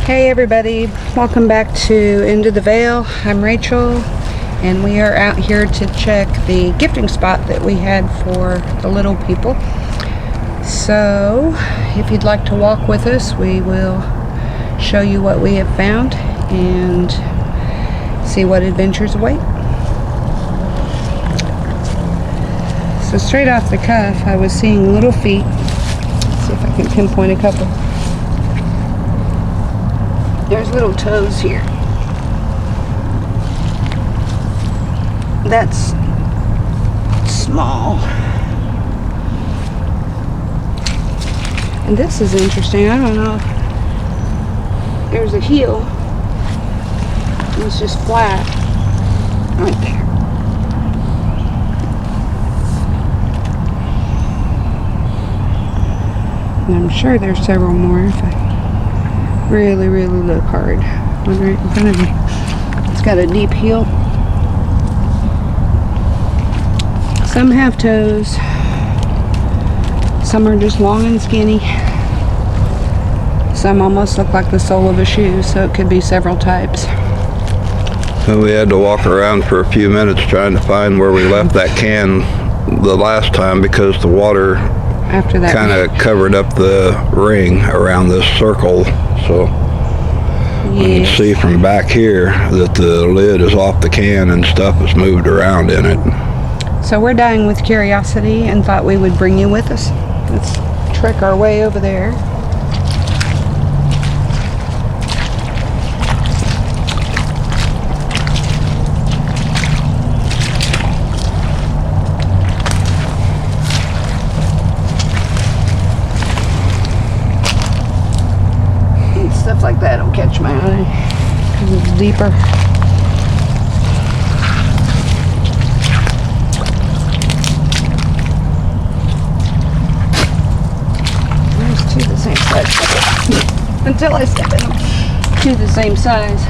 Hey everybody, welcome back to Into the Vale. I'm Rachel and we are out here to check the gifting spot that we had for the little people. So if you'd like to walk with us, we will show you what we have found and see what adventures await. So straight off the cuff I was seeing little feet. Let's see if I can pinpoint a couple. There's little toes here. That's small. And this is interesting. I don't know. There's a heel. It's just flat right there. And I'm sure there's several more if I really look hard. One right in front of me. It's got a deep heel. Some have toes. Some are just long and skinny. Some almost look like the sole of a shoe, so it could be several types. And we had to walk around for a few minutes trying to find where we left that can the last time because the water after that kind of covered up the ring around this circle. So you can see from back here that the lid is off the can and stuff is moved around in it. So we're dying with curiosity and thought we would bring you with us. Let's trek our way over there. Stuff like that will catch my eye because it's deeper. There's two the same size. Until I step in them. Two the same size.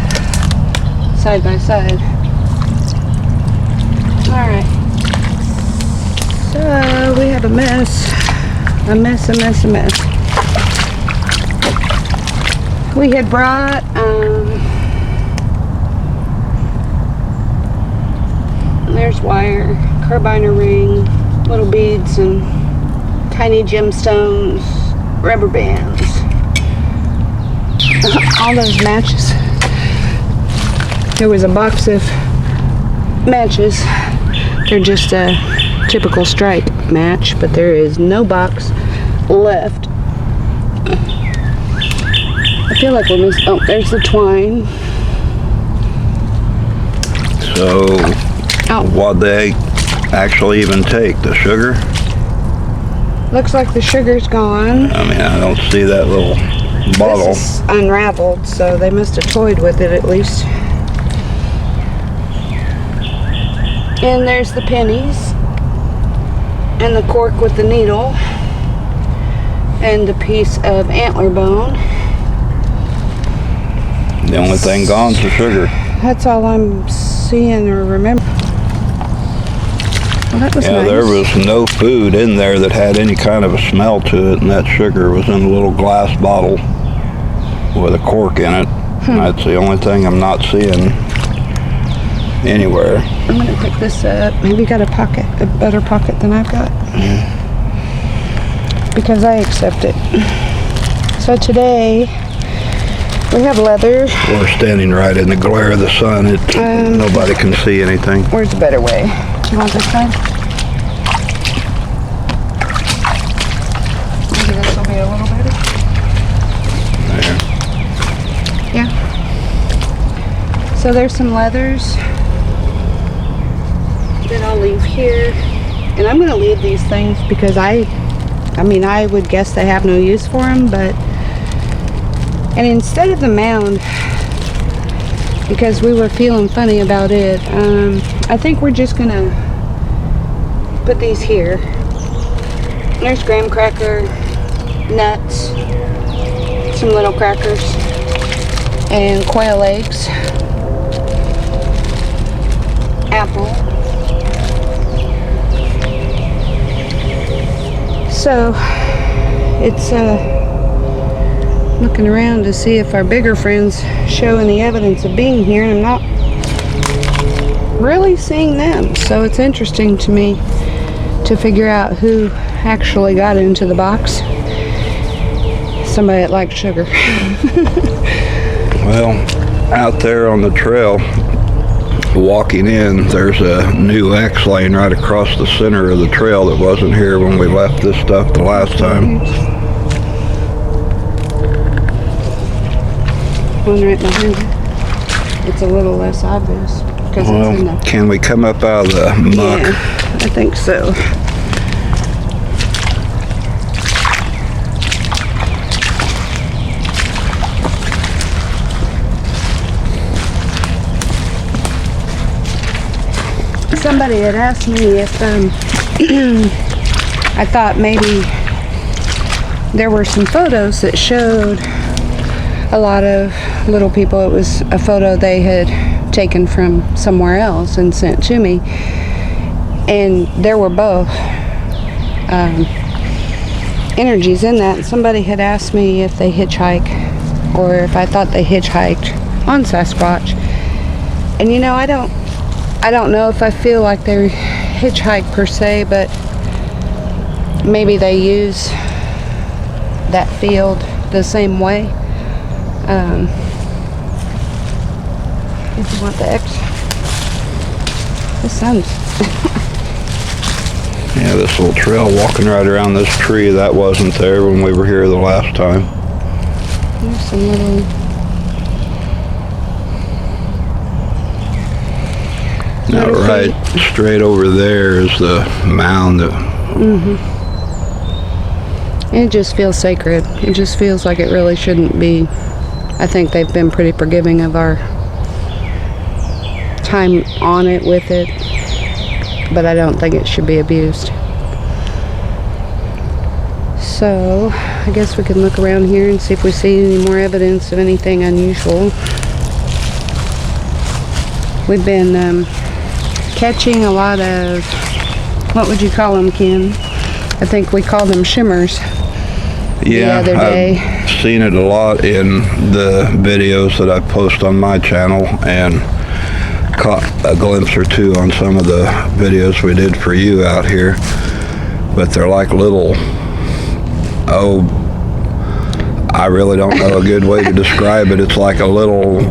Side by side. Alright. So we have a mess. A mess. We had brought there's wire, carbiner ring, little beads and tiny gemstones, rubber bands, all those matches. There was a box of matches. They're just a typical stripe match, but there is no box left. I feel like we're missing. Oh, there's the twine. So, what'd they actually even take? The sugar? Looks like the sugar's gone. I mean, I don't see that little bottle. This is unraveled, so they must have toyed with it at least. And there's the pennies. And the cork with the needle. And a piece of antler bone. The only thing gone is the sugar. That's all I'm seeing or remember. Well, that was nice. There was no food in there that had any kind of a smell to it, and that sugar was in a little glass bottle with a cork in it. That's the only thing I'm not seeing anywhere. I'm going to pick this up. Maybe you got a better pocket than I've got. Because I accept it. So today we have leather. We're standing right in the glare of the sun. Nobody can see anything. Where's the better way? You want this side? Maybe this will be a little better. There. Yeah. So there's some leathers that I'll leave here. And I'm going to leave these things because I would guess they have no use for them, but and instead of the mound, because we were feeling funny about it, I think we're just gonna put these here. There's graham cracker, nuts, some little crackers, and quail eggs, apple. So it's looking around to see if our bigger friends show any evidence of being here, and I'm not really seeing them. So it's interesting to me to figure out who actually got into the box. Somebody that liked sugar. Well, out there on the trail, walking in, there's a new X lane right across the center of the trail that wasn't here when we left this stuff the last time. One right behind it. It's a little less obvious because it's in the... Can we come up out of the muck? Yeah, I think so. Somebody had asked me if I thought maybe there were some photos that showed a lot of little people. It was a photo they had taken from somewhere else and sent to me, and there were both energies in that. Somebody had asked me if they hitchhike or if I thought they hitchhiked on Sasquatch, and you know, I don't know if I feel like they hitchhike per se, but maybe they use that field the same way. If you want the X, the sun's. Yeah, this little trail walking right around this tree, that wasn't there when we were here the last time. There's some little... Now, right straight over there is the mound that... It just feels sacred. It just feels like it really shouldn't be. I think they've been pretty forgiving of our time on it with it, but I don't think it should be abused. So I guess we can look around here and see if we see any more evidence of anything unusual. We've been catching a lot of, what would you call them, Ken? I think we call them shimmers. Yeah, the other day. I've seen it a lot in the videos that I post on my channel, and caught a glimpse or two on some of the videos we did for you out here. But they're like little, I really don't know a good way to describe it. It's like a little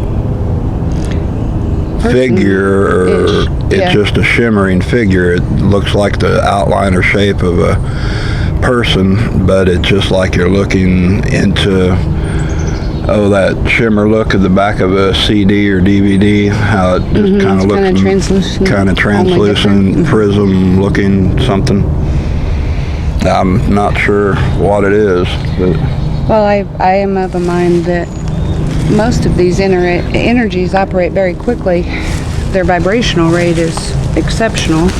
figure, or it's just a shimmering figure. It looks like the outline or shape of a person, but it's just like you're looking into that shimmer look at the back of a CD or DVD, how it just kind of looks kind of translucent, prism looking something. I'm not sure what it is, but well, I am of a mind that most of these energies operate very quickly. Their vibrational rate is exceptional,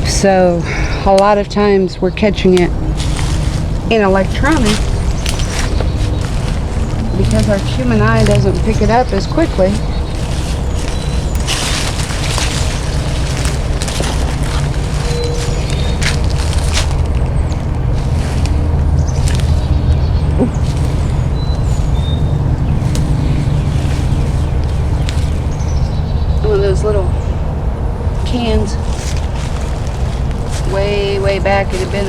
so a lot of times we're catching it in electronic because our human eye doesn't pick it up as quickly. One of those little cans. Way back, it had been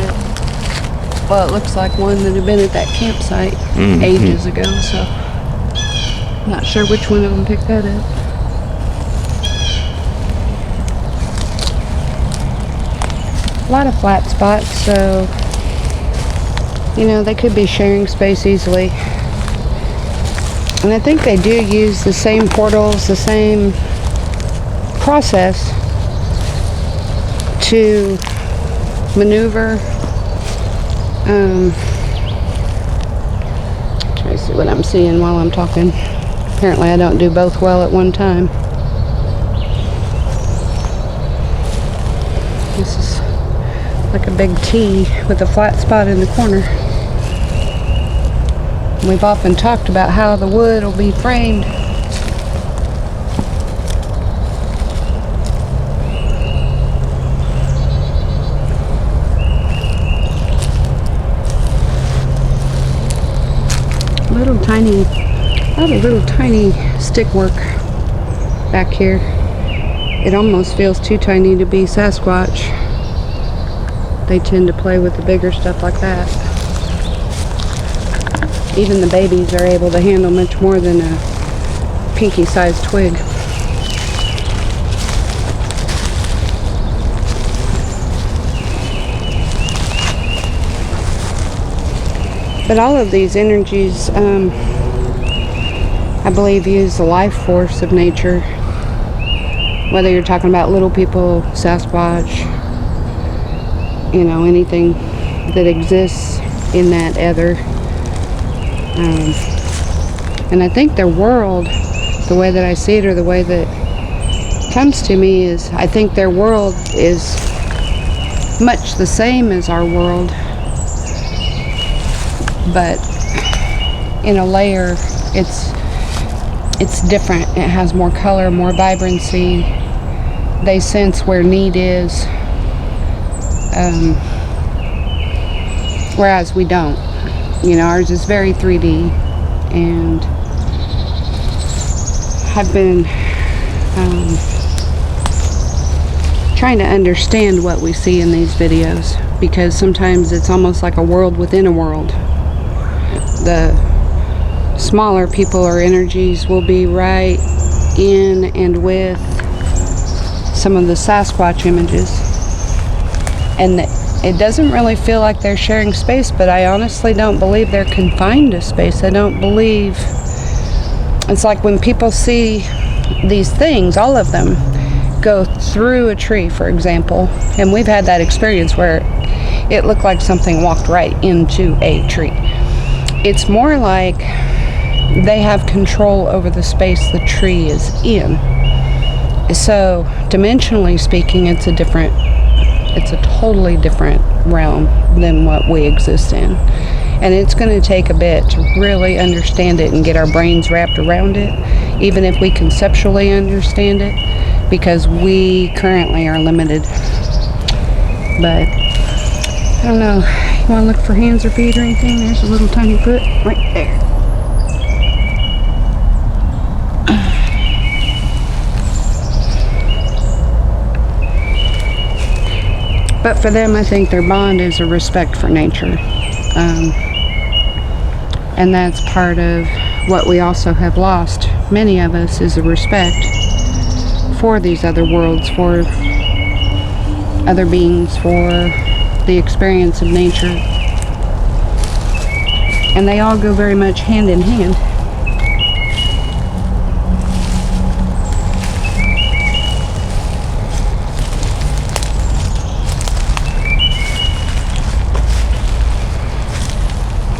well, it looks like one that had been at that campsite ages ago, so I'm not sure which one of them picked that up. A lot of flat spots, so you know, they could be sharing space easily. And I think they do use the same portals, the same process to maneuver. Try to see what I'm seeing while I'm talking. Apparently I don't do both well at one time. This is like a big T with a flat spot in the corner. We've often talked about how the wood will be framed. little tiny stick work back here. It almost feels too tiny to be Sasquatch. They tend to play with the bigger stuff like that. Even the babies are able to handle much more than a pinky-sized twig. But all of these energies, I believe, use the life force of nature. Whether you're talking about little people, Sasquatch, you know, anything that exists in that ether. And I think their world, the way that I see it, or the way that comes to me, is I think their world is much the same as our world, but in a layer, it's different. It has more color, more vibrancy. They sense where need is, whereas we don't. You know, ours is very 3D, and I've been trying to understand what we see in these videos, because sometimes it's almost like a world within a world. The smaller people or energies will be right in and with some of the Sasquatch images, and it doesn't really feel like they're sharing space, but I honestly don't believe they're confined to space. I don't believe, it's like when people see these things, all of them go through a tree, for example, and we've had that experience where it looked like something walked right into a tree. It's more like they have control over the space the tree is in. So dimensionally speaking, it's a totally different realm than what we exist in. And it's going to take a bit to really understand it and get our brains wrapped around it, even if we conceptually understand it, because we currently are limited. But I don't know. You want to look for hands or feet or anything? There's a little tiny foot right there. But for them, I think their bond is a respect for nature. And that's part of what we also have lost, many of us, is a respect for these other worlds, for other beings, for the experience of nature. And they all go very much hand in hand.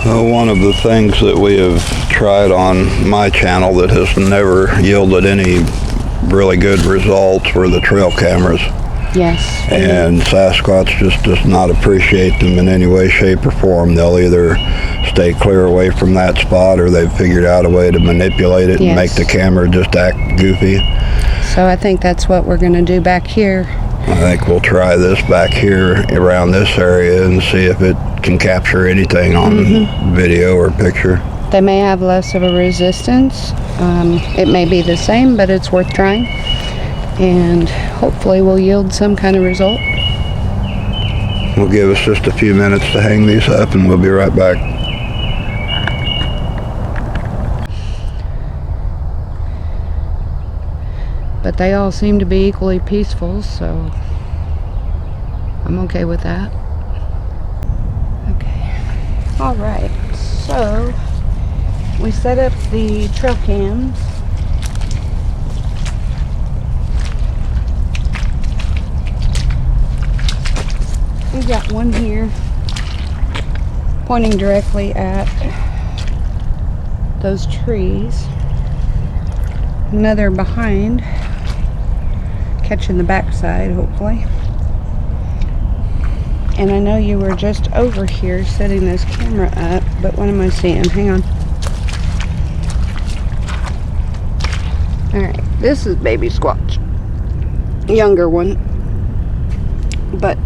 One of the things that we have tried on my channel that has never yielded any really good results were the trail cameras. Yes. And Sasquatch just does not appreciate them in any way, shape, or form. They'll either stay clear away from that spot, or they've figured out a way to manipulate it and make the camera just act goofy. So I think that's what we're going to do back here. I think we'll try this back here around this area and see if it can capture anything on video or picture. They may have less of a resistance. It may be the same, but it's worth trying. And hopefully we'll yield some kind of result. We'll give us just a few minutes to hang these up and we'll be right back. But they all seem to be equally peaceful, so I'm okay with that. Okay. Alright, so we set up the trail cams. We've got one here pointing directly at those trees. Another behind, catching the backside, hopefully. And I know you were just over here setting this camera up, but what am I seeing? Hang on. Alright, this is baby Squatch. Younger one. But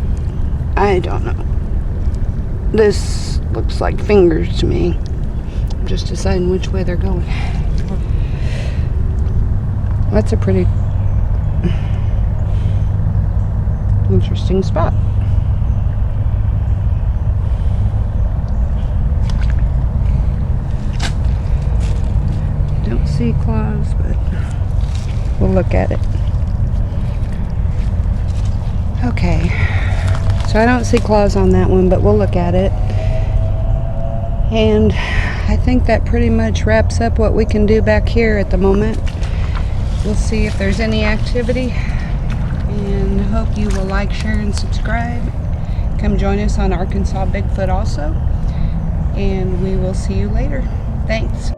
I don't know. This looks like fingers to me. just deciding which way they're going. That's a pretty interesting spot. Don't see claws, but we'll look at it. Okay, so I don't see claws on that one, but we'll look at it. And I think that pretty much wraps up what we can do back here at the moment. We'll see if there's any activity, and hope you will like, share, and subscribe. Come join us on Arkansas Bigfoot also, and we will see you later. Thanks.